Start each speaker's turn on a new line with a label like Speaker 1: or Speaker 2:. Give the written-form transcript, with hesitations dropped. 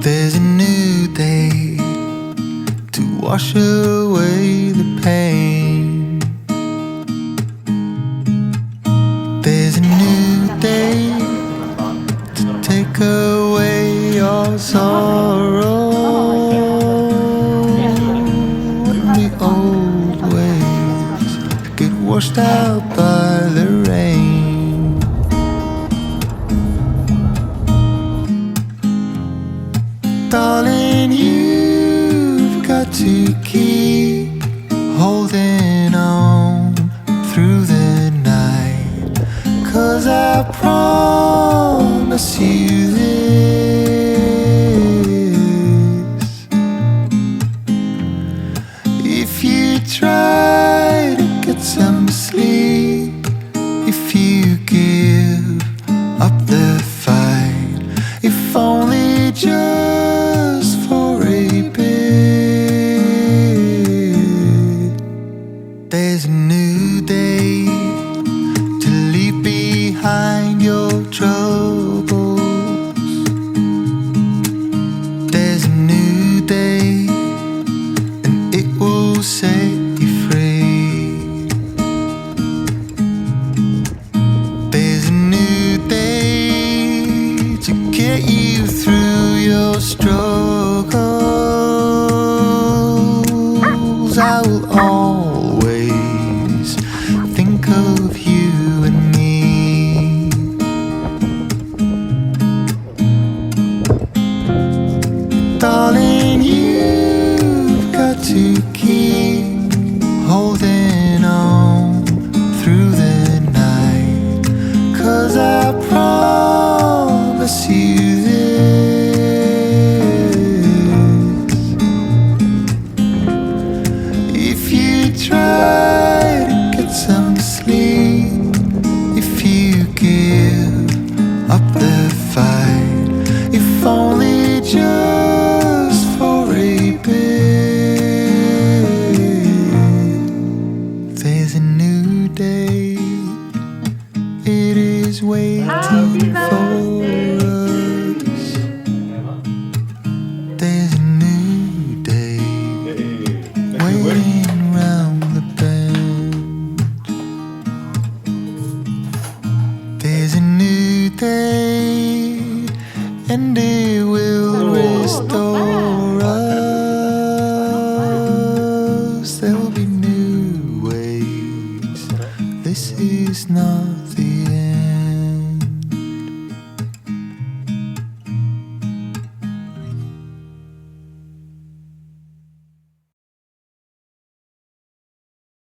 Speaker 1: There's a new day to wash away the pain. There's a new day to take away your sorrow. And the old ways get washed out by the rain. Darling, you've got to keep holding on through the night, 'cause I promise you this: if you try to get some sleep, if you give up the fight, if only just for a bit. There's a new day to leave behind your troubles. There's a new day and it will set you free. There's a new day to get you through your struggles. I will always think of you and me. Darling, you've got to keep holding on through the night, 'cause I promise you try to get some sleep, if you give up the fight, if only just for a bit. There's a new day, it is waiting for us. There's a new day waiting round the bend. There's a new day and it will restore